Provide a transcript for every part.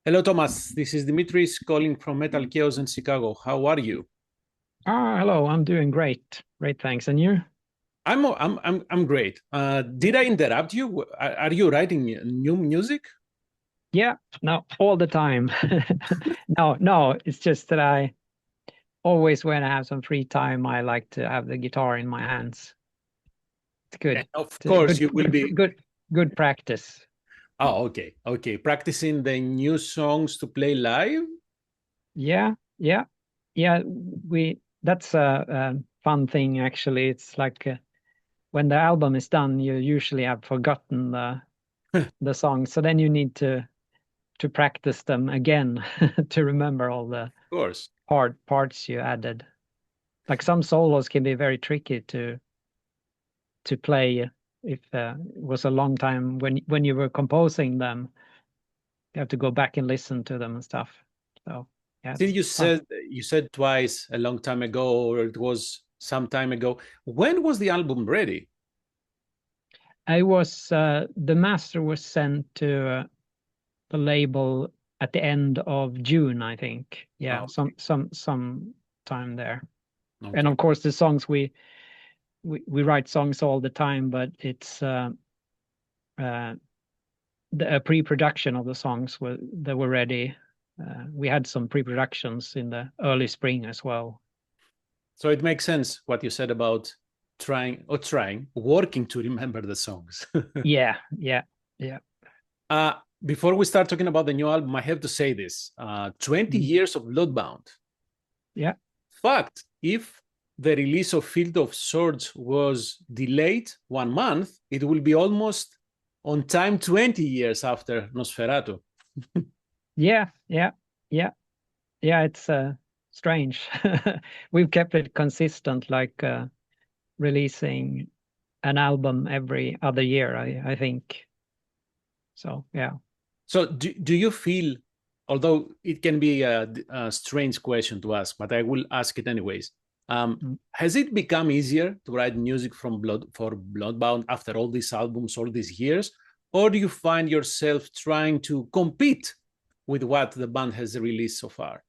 Hello, Thomas. This is Dimitris calling from Metalkaoz in Chicago. How are you? Hello. I'm doing great. Great, thanks. And you? I'm great. Did I interrupt you? Are you writing new music? Yeah, no, all the time. No, it's just that I always, when I have some free time, I like to have the guitar in my hands. It's And good. of It's a course, good, you will good, be. good, good practice. Oh, okay, okay. Practicing the new songs to play live. Yeah, yeah, yeah. That's a fun thing, actually. It's like when the album is done, you usually have forgotten the songs, so then you need to practice them again to remember all the Of course. parts you added. Like some solos can be very tricky to play if it was a long time when you were composing them. You have to go back and listen to them and stuff. So yeah, Since it's fun. you said twice a long time ago, or it was some time ago. When was the album ready? I was the master was sent to the label at the end of June, I think. Yeah, Oh, some time there. And okay. of course, the songs we write songs all the time, but it's uh, the pre-production of the songs were ready. We had some pre-productions in the early spring as well. So it makes sense what you said about working to remember the songs. Yeah, yeah, yeah. Uh, Before we start talking about the new album, I have to say this 20 Mm. years of Bloodbound. Yeah, Fact, if the release of Field of Swords was delayed 1 month, it will be almost on time 20 years after Nosferatu. yeah, yeah, yeah, yeah. It's strange. We've kept it consistent, like releasing an album every other year. I think so. Yeah. So, do you feel, although it can be a strange question to ask, but I will ask it anyways. Mm. Has it become easier to write music for Bloodbound after all these albums, all these years, or do you find yourself trying to compete with what the band has released so far?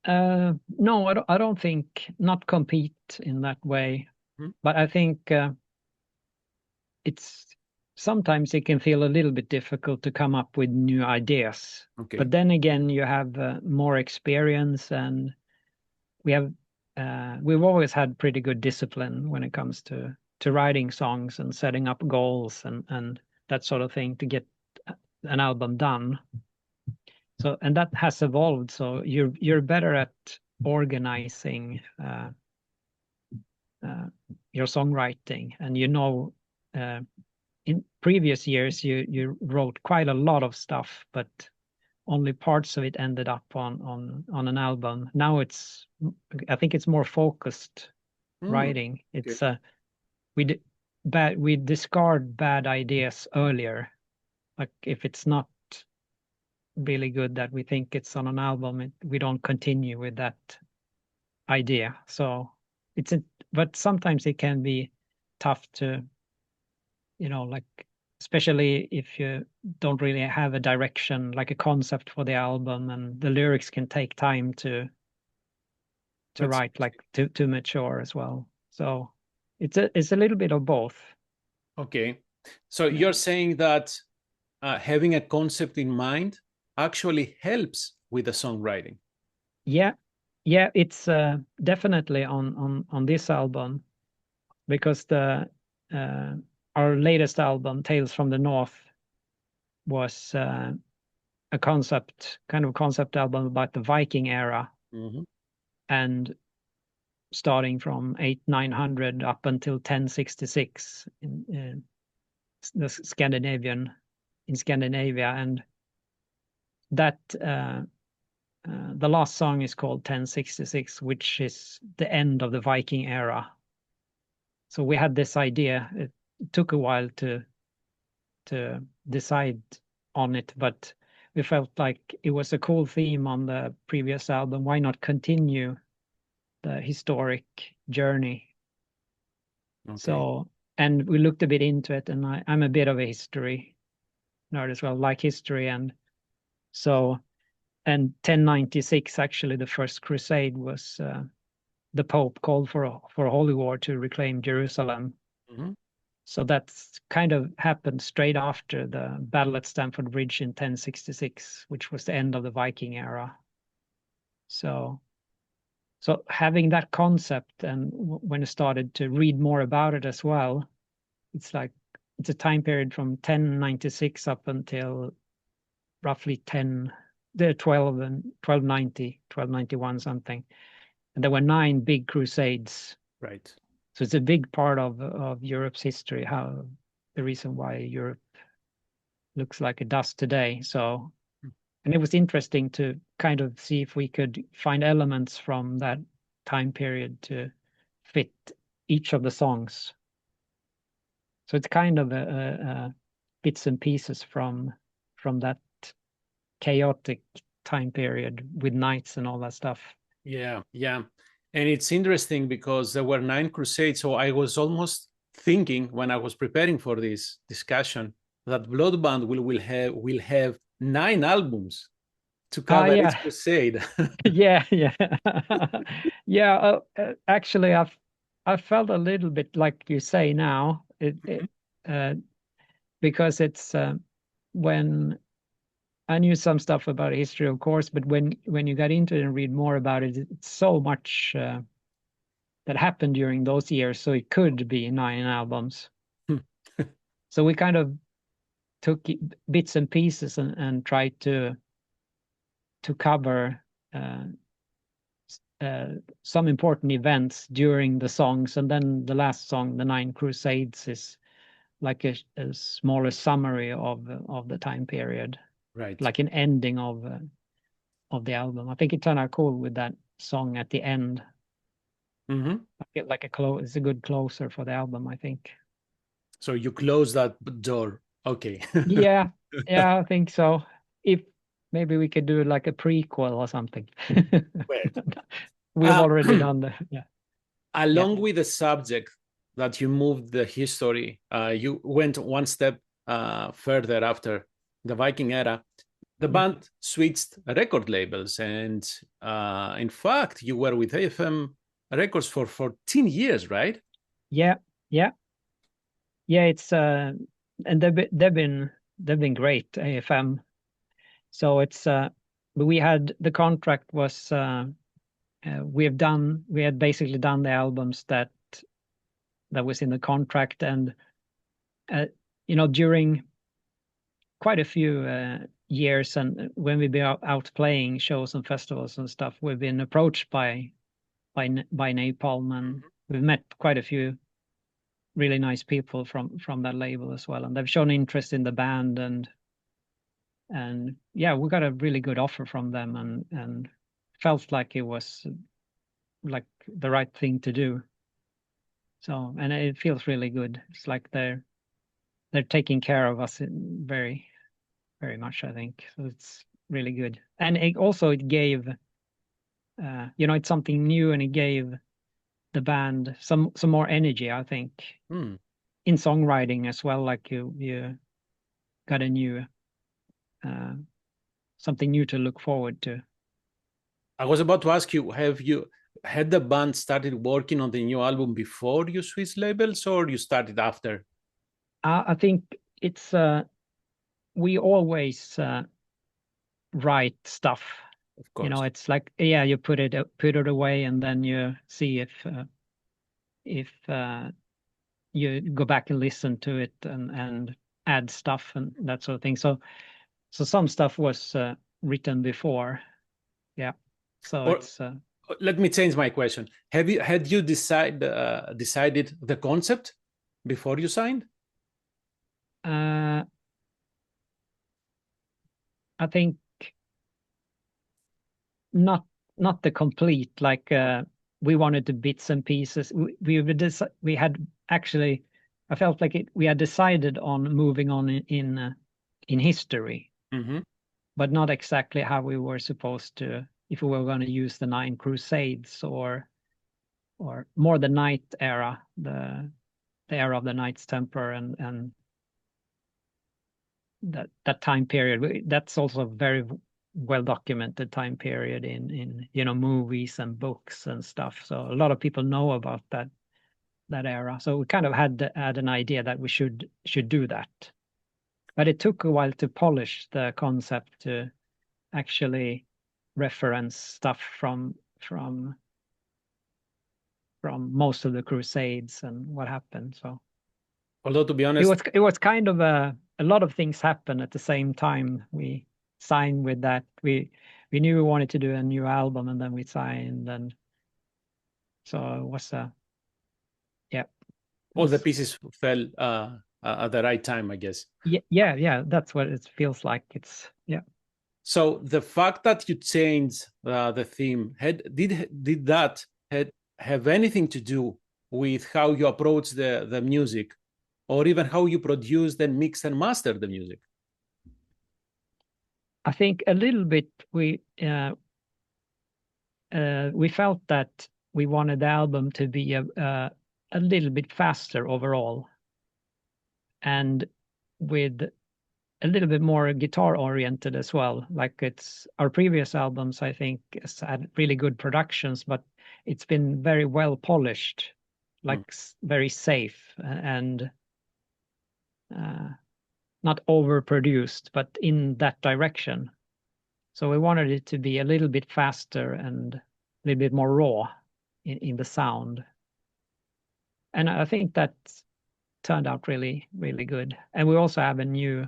No, I don't think not compete in that way, Hmm? but I think it's sometimes it can feel a little bit difficult to come up with new ideas. Okay, But then again, you have more experience, and we have we've always had pretty good discipline when it comes to writing songs and setting up goals and that sort of thing to get an album done. So and that has evolved. So you're better at organizing uh, your songwriting, and uh, in previous years you wrote quite a lot of stuff, but only parts of it ended up on an album. Now it's I think it's more focused hmm, writing. okay. It's we discard bad ideas earlier. Like if it's not really good that we think it's on an album, we don't continue with that idea. So it's a, but sometimes it can be tough to, like especially if you don't really have a direction, like a concept for the album, and the lyrics can take time to That's write, like to mature as well. So it's a little bit of both. okay. So Yeah. you're saying that having a concept in mind actually helps with the songwriting. Yeah, yeah, it's definitely on this album because the uh, our latest album, Tales from the North, was a concept album about the Viking era, Mhm. and starting from 800-900 up until 1066 in the Scandinavia, and that the last song is called 1066, which is the end of the Viking era. So we had this idea. It took a while to decide on it, but we felt like it was a cool theme on the previous album. Why not continue the historic journey? Okay. So, and we looked a bit into it, and I'm a bit of a history nerd as well, like history, and So, and 1096, actually, the first crusade was the Pope called for a holy war to reclaim Jerusalem. Mm-hmm. So that's kind of happened straight after the battle at Stamford Bridge in 1066, which was the end of the Viking era. So having that concept, and when I started to read more about it as well, it's like it's a time period from 1096 up until roughly 12 and 1290, 1291 something. And there were 9 big crusades. Right. So it's a big part of Europe's history, how the reason why Europe looks like it does today. So, and it was interesting to kind of see if we could find elements from that time period to fit each of the songs. So it's kind of a bits and pieces from that chaotic time period with knights and all that stuff. Yeah, yeah. And it's interesting because there were 9 crusades. So I was almost thinking when I was preparing for this discussion that Bloodbound will have 9 albums to cover each Yeah. crusade. Yeah. Yeah. Actually, I felt a little bit like you say now, because it's when I knew some stuff about history, of course, but when you got into it and read more about it, it's so much that happened during those years. So it could be 9 albums. So we kind of took bits and pieces and tried to cover some important events during the songs, and then the last song, the 9 Crusades, is like a smaller summary of the time period, Right. like an ending of the album. I think it turned out cool with that song at the end. Mm-hmm. It's a good closer for the album, I think. So you close that door. Okay. Yeah, I think so. If maybe we could do like a prequel or something. Wait. We've already done the Along with the subject that you moved the history, you went one step further after the Viking era. The band switched record labels, and in fact, you were with AFM Records for 14 years, right? Yeah. It's and they've been great, AFM. So it's we had the contract was we had basically done the albums that was in the contract, and during quite a few years, and when we've been out playing shows and festivals and stuff, we've been approached by Napalm, and we've met quite a few really nice people from that label as well, and they've shown interest in the band, and yeah, we got a really good offer from them, and felt like it was like the right thing to do. So, and it feels really good. It's like they're taking care of us very, very much, I think. So it's really good. And it gave it's something new, and it gave the band some more energy, I think, in songwriting as well. Like you got a new something new to look forward to. I was about to ask you, have you had the band started working on the new album before you switched labels, or you started after? I think it's we always write stuff. Of course. It's like, yeah, you put it away, and then you see if you go back and listen to it and add stuff and that sort of thing. So some stuff was written before. Yeah. So it's let me change my question. Had you decided the concept before you signed? I think not the complete, like we wanted to bits and pieces. We had actually, I felt like we had decided on moving on in history, but not exactly how we were supposed to, if we were going to use the 9 Crusades or more the Knight era, the era of the Knights Templar, and that time period. That's also very well documented time period in movies and books and stuff. So a lot of people know about that era. So we kind of had an idea that we should do that. But it took a while to polish the concept to actually reference stuff from most of the Crusades and what happened. So although to be honest, it was kind of a lot of things happened at the same time. We signed with that. We knew we wanted to do a new album, and then we signed, and so it was all the pieces fell at the right time, I guess. Yeah, that's what it feels like. It's So the fact that you changed the theme did that have anything to do with how you approach the music, or even how you produce, then mix and master the music? I think a little bit. We felt that we wanted the album to be a little bit faster overall, and with a little bit more guitar oriented as well. Like it's our previous albums, I think, has had really good productions, but it's been very well polished, like very safe and not overproduced, but in that direction. So we wanted it to be a little bit faster and a little bit more raw in the sound. And I think that turned out really, really good. And we also have a new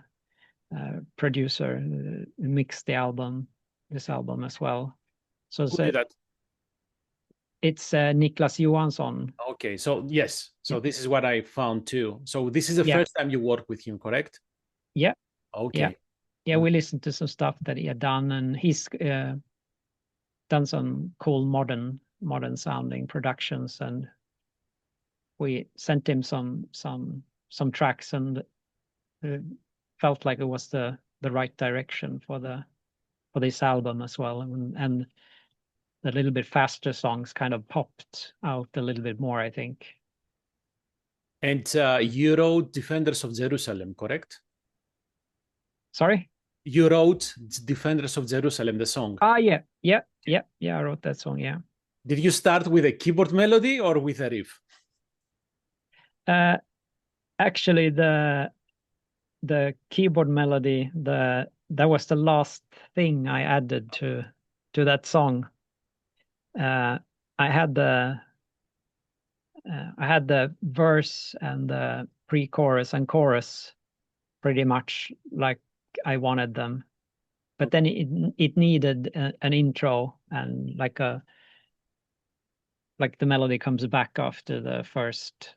producer who mixed this album as well. So Who did that? it's Niklas Johansson. Okay, so yes, so this is what I found too. So this is the first time you work with him, correct? Yeah. Okay. Yeah, we listened to some stuff that he had done, and he's done some cool modern sounding productions, and we sent him some tracks, and felt like it was the right direction for this album as well, and the little bit faster songs kind of popped out a little bit more, I think. And you wrote Defenders of Jerusalem, correct? Sorry? You wrote Defenders of Jerusalem, the song. Yeah, I wrote that song, yeah. Did you start with a keyboard melody or with a riff? Actually, the keyboard melody, that was the last thing I added to that song. I had the verse and the pre-chorus and chorus pretty much like I wanted them, but then it needed an intro, and like the melody comes back after the first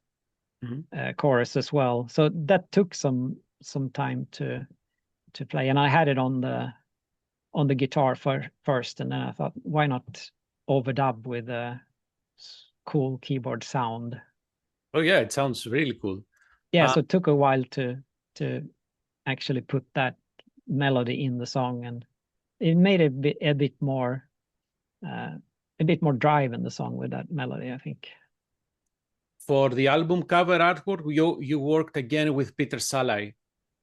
chorus as well. So that took some time to play, and I had it on the guitar first, and then I thought, why not overdub with a cool keyboard sound? Oh yeah, it sounds really cool. Yeah, so it took a while to actually put that melody in the song, and it made a bit more drive in the song with that melody, I think. For the album cover artwork, you worked again with Peter Salai.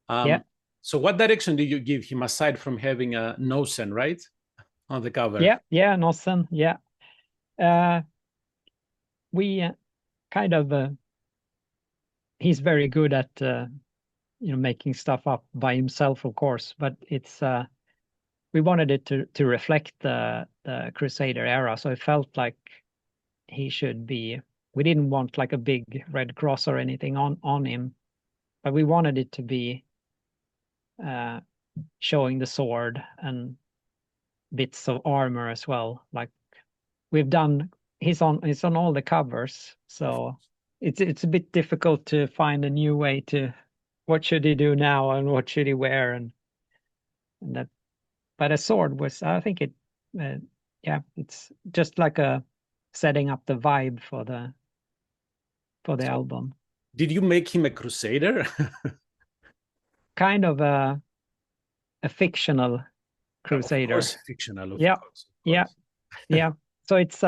Yeah. So what direction did you give him aside from having a Nosen, right, on the cover? Yeah, Nosen, yeah. We kind of he's very good at making stuff up by himself, of course, but it's we wanted it to reflect the Crusader era, so it felt like he should be. We didn't want like a big red cross or anything on him, but we wanted it to be showing the sword and bits of armor as well. Like we've done, he's on all the covers, so it's a bit difficult to find a new way to what should he do now and what should he wear, and that. But a sword was, I think it's just like a setting up the vibe for the album. Did you make him a crusader? Kind of a fictional crusader. Of course, fictional. Of course. Yeah. So it's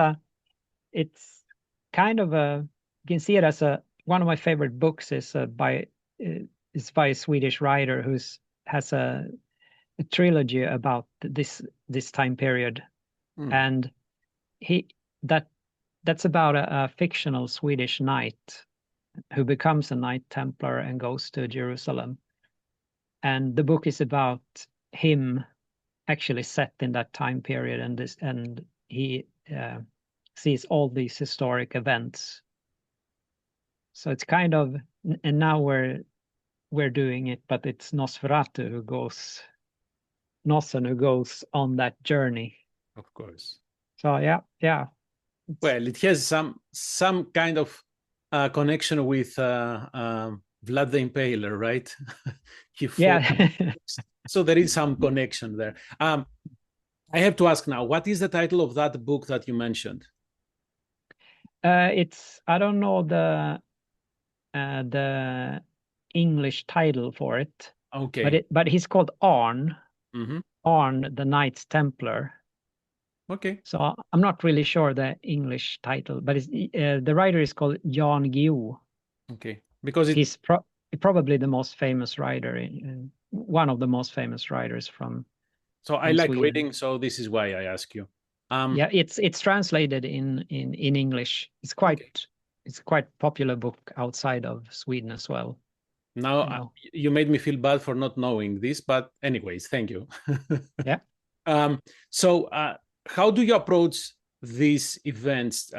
kind of you can see it as one of my favorite books is by a Swedish writer has a trilogy about this time period, and that's about a fictional Swedish knight who becomes a Knight Templar and goes to Jerusalem. And the book is about him actually set in that time period, and he sees all these historic events. So it's kind of, and now we're doing it, but it's Nosferatu who goes on that journey. Of course. So yeah. Well, it has some kind of connection with Vlad the Impaler, right? Yeah. So there is some connection there. I have to ask now, what is the title of that book that you mentioned? I don't know the English title for it. Okay. But he's called Arn. Arn, the Knights Templar. Okay. So I'm not really sure the English title, but the writer is called Jan Guillou. Okay. Because he's probably the most famous writer, one of the most famous writers from. So I like Sweden. reading, so this is why I ask you. Yeah, it's translated in English. It's quite popular book outside of Sweden as well. Now you made me feel bad for not knowing this, but anyways, thank you. Yeah. So how do you approach these events?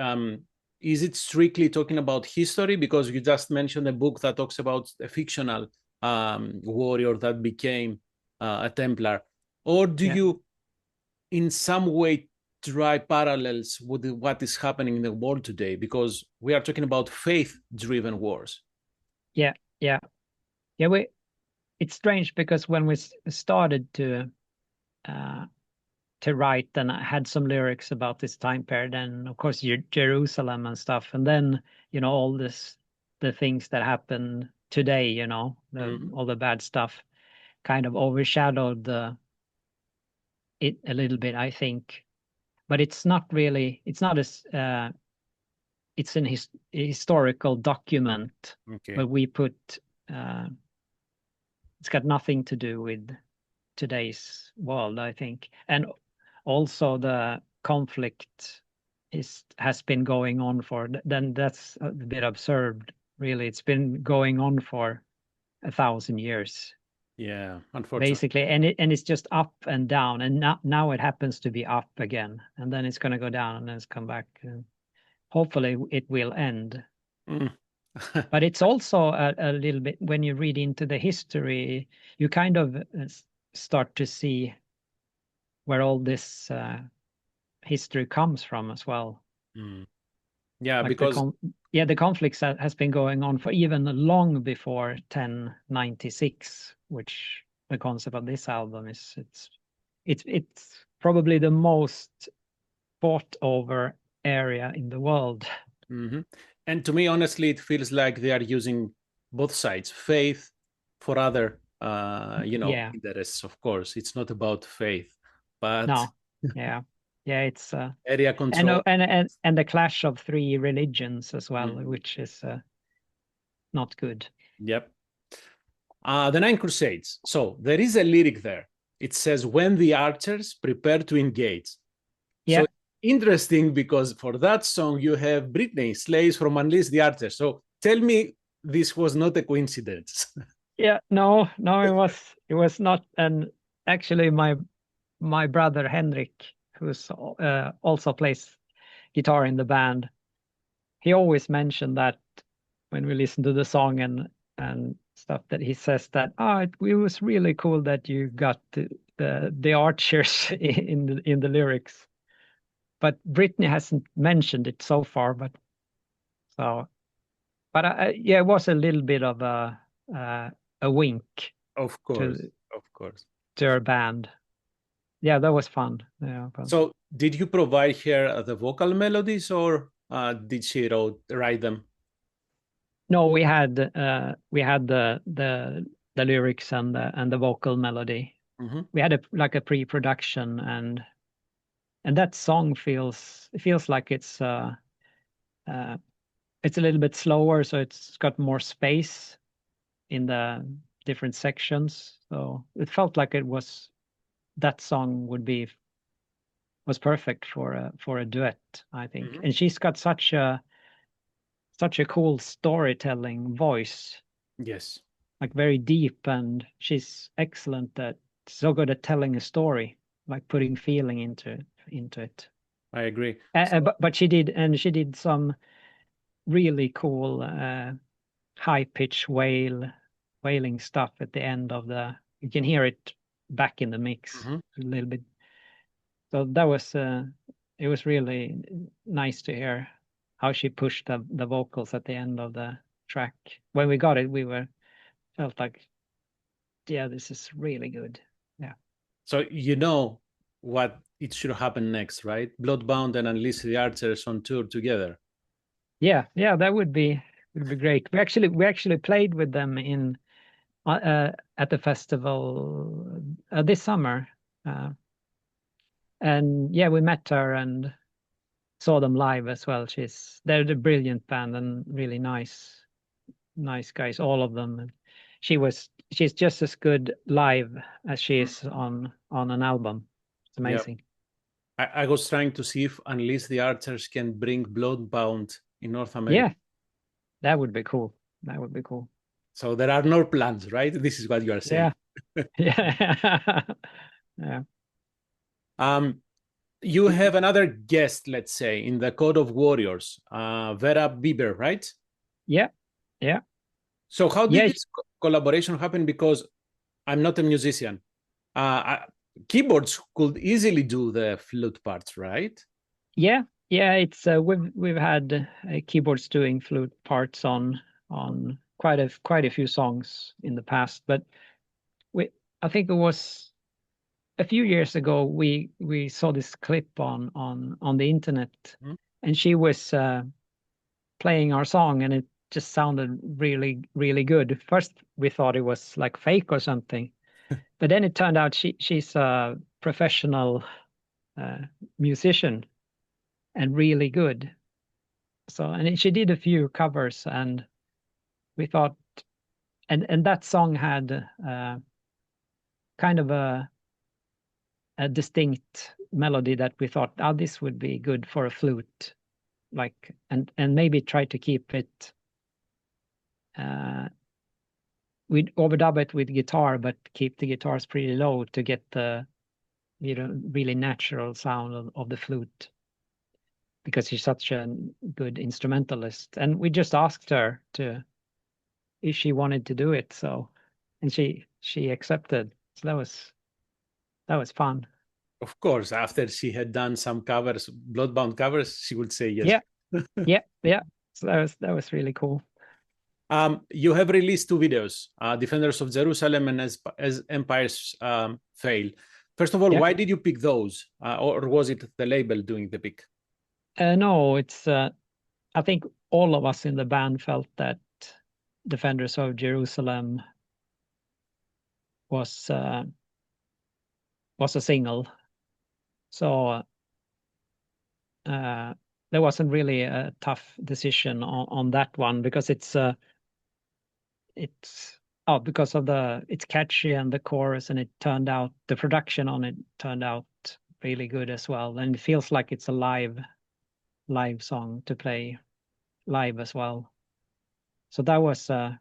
Is it strictly talking about history? Because you just mentioned a book that talks about a fictional warrior that became a Templar. Or do you, in some way, try parallels with what is happening in the world today? Because we are talking about faith-driven wars. Yeah. It's strange because when we started to write, and I had some lyrics about this time period, and of course Jerusalem and stuff, and then all the things that happen today, all the bad stuff kind of overshadowed it a little bit, I think. But it's not as it's an historical document. Okay. But we put it's got nothing to do with today's world, I think. And also the conflict has been going on that's a bit absurd, really. It's been going on for 1,000 years. Yeah, unfortunately. Basically, and it's just up and down, and now it happens to be up again, and then it's going to go down and then it's come back. And hopefully it will end. But it's also a little bit, when you read into the history, you kind of start to see where all this history comes from as well. Yeah, like because the conflicts has been going on for even long before 1096, which the concept of this album is. It's probably the most fought over area in the world. And to me, honestly, it feels like they are using both sides. Faith for other interests, of course. It's not about faith, but no. It's area control and the clash of three religions as well, which is not good. Yep. The Nine Crusades. So there is a lyric there. It says, "When the archers prepare to engage." Yeah. So interesting, because for that song you have Brittney, "Slaves from Unleash the Archers." So tell me this was not a coincidence. Yeah, no, it was not. And actually my brother Henrik, who's also plays guitar in the band, he always mentioned that when we listen to the song and stuff, that he says that it was really cool that you got the archers in the lyrics, but Brittney hasn't mentioned it so far. But it was a little bit of a wink. Of course. To her band. Yeah, that was fun. Yeah. So did you provide her the vocal melodies, or did she write them? No, we had the lyrics and the vocal melody. We had a pre-production, and that song feels like it's a little bit slower, so it's got more space in the different sections. So it felt like it was that song was perfect for a duet, I think. Mhm. And she's got such a cool storytelling voice, Yes, like very deep, and she's so good at telling a story, like putting feeling into it. I agree. But she did some really cool high pitch wailing stuff at the end of the. You can hear it back in the mix Mhm. a little bit. So that was it was really nice to hear how she pushed the vocals at the end of the track. When we got it, felt like, yeah, this is really good. Yeah. So what it should happen next, right? Bloodbound and Unleash the Archers on tour together. Yeah, that would be great. We actually played with them in at the festival this summer. Uh, and yeah, we met her and saw them live as well. They're a brilliant band and really nice guys, all of them. And she's just as good live as she is on an album. It's Yeah. amazing. I was trying to see if Unleash the Archers can bring Bloodbound in North America. Yeah, that would be cool. That would be cool. So there are no plans, right? This is what you are saying. Yeah. Yeah. Yeah. You have another guest, let's say, in the Code of Warriors, Vera Bieber, right? Yeah. Yeah. So how did Yeah. this collaboration happen? Because I'm not a musician. Keyboards could easily do the flute parts, right? Yeah. Yeah. It's we've had keyboards doing flute parts on quite a few songs in the past, but we I think it was a few years ago we saw this clip on the internet, Mhm. and she was playing our song, and it just sounded really good. First we thought it was like fake or something, but then it turned out she's a professional uh, musician and really good. So, and she did a few covers, and we thought, and that song had kind of a distinct melody that we thought, oh, this would be good for a flute, like, and maybe try to keep it. We'd overdub it with guitar, but keep the guitars pretty low to get the really natural sound of the flute, because she's such a good instrumentalist. And we just asked her to if she wanted to do it, so, and she accepted. So that was fun. Of course, after she had done some covers, Bloodbound covers, she would say yes. Yeah, yeah. So that was really cool. You have released two videos, Defenders of Jerusalem and as Empires Fail. First of all, Yeah. why did you pick those? Or was it the label doing the pick? No, it's I think all of us in the band felt that Defenders of Jerusalem was a single. So there wasn't really a tough decision on that one, because it's because of it's catchy and the chorus, and the production on it turned out really good as well, and it feels like it's a live song to play live as well. So that was an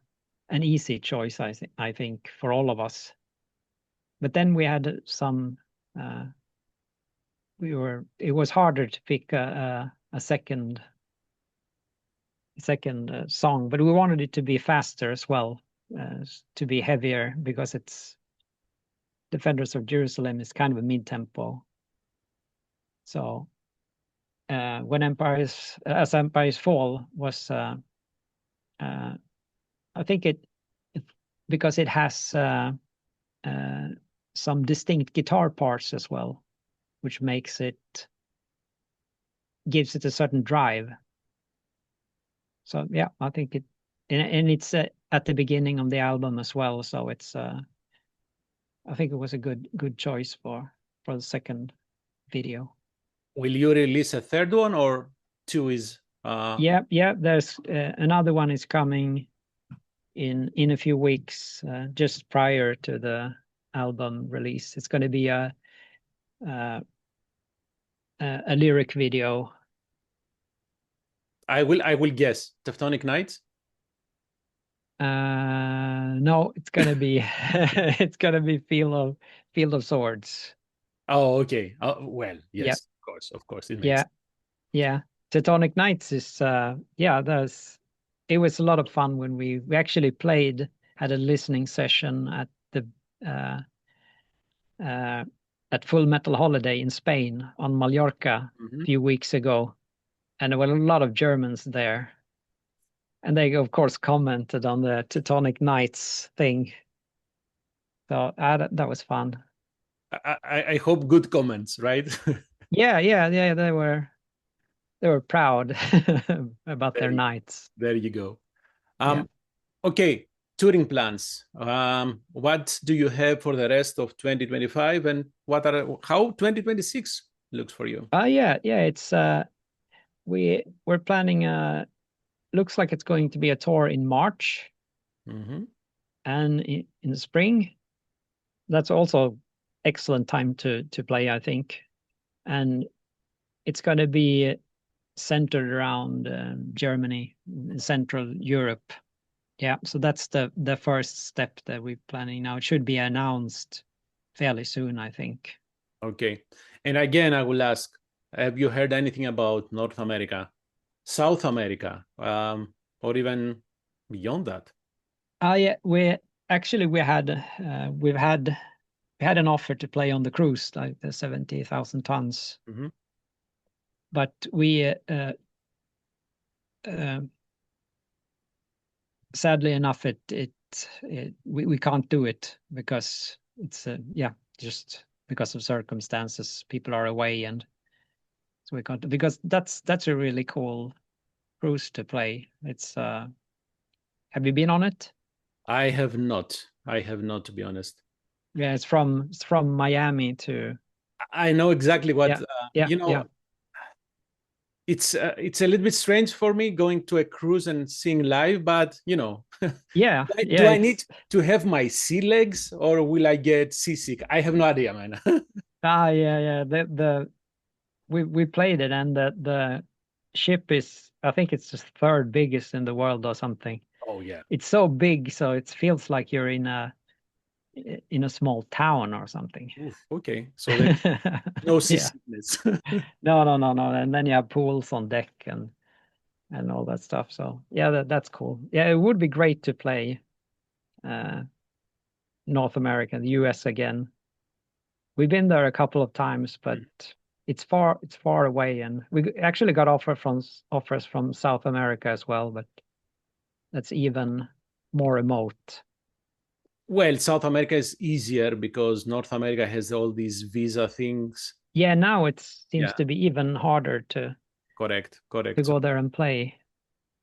easy choice, I think, for all of us. But then we had some. It was harder to pick a second song, but we wanted it to be faster as well, to be heavier, because it's Defenders of Jerusalem is kind of a mid-tempo. So when Empires Fall was, I think it because it has some distinct guitar parts as well, which gives it a certain drive. So yeah, I think and it's at the beginning of the album as well. So it's I think it was a good choice for the second video. Will you release a third one, or two is? Yeah. There's another one is coming in a few weeks, just prior to the album release. It's going to be a a lyric video. I will guess Teutonic Knights. No, it's gonna be it's gonna be Field of Swords. Oh, okay. Well, Yeah, yes, of course, it makes. yeah, yeah. Teutonic Knights is yeah, it was a lot of fun when we actually had a listening session at the uh, uh, at Full Metal Holiday in Spain on Mallorca a few weeks ago, and there were a lot of Germans there, and they of course commented on the Teutonic Knights thing. So that was fun. I hope good comments, right? Yeah. They were proud about their knights. There you go. Yeah. Okay, touring plans. What do you have for the rest of 2025, and how 2026 looks for you? Yeah. It's we're planning. Looks like it's going to be a tour in March, and in the spring. That's also excellent time to play, I think, and it's going to be centered around Germany, Central Europe. Yeah, so that's the first step that we're planning now. It should be announced fairly soon, I think. Okay. And again, I will ask, have you heard anything about North America, South America, or even beyond that? Yeah, we had we had an offer to play on the cruise, like the 70,000 tons, but uh, sadly enough, we can't do it because it's yeah, just because of circumstances. People are away, and so we can't, because that's a really cool cruise to play. It's have you been on it? I have not. I have not, to be honest. Yeah, it's from Miami to. I know exactly what Yeah. It's a little bit strange for me going to a cruise and seeing live, but Yeah, do I need to have my sea legs or will I get seasick? I have no idea, man. Yeah. We played it, and the ship is, I think it's just third biggest in the world or something. Oh yeah. It's so big, so it feels like you're in a small town or something. Oof, okay, so there's no seasickness. No. And then you have pools on deck and all that stuff. So yeah, that's cool. Yeah, it would be great to play North America, the US again. We've been there a couple of times, but it's far away, and we actually got offers from South America as well, but that's even more remote. Well, South America is easier because North America has all these visa things. Yeah, now it seems to be even harder to correct to go there and play.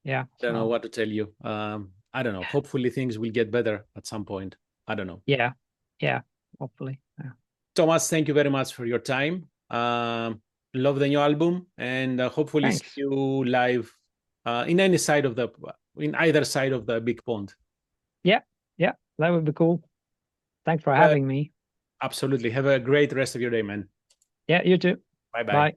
Yeah. I don't know what to tell you. I don't know. Hopefully things will get better at some point. I don't know. Yeah. Hopefully. Yeah. Thomas, thank you very much for your time. Love the new album, and hopefully see you live in either side of the big pond. Yeah, that would be cool. Thanks for having me. Absolutely. Have a great rest of your day, man. Yeah, you too. Bye-bye. Bye.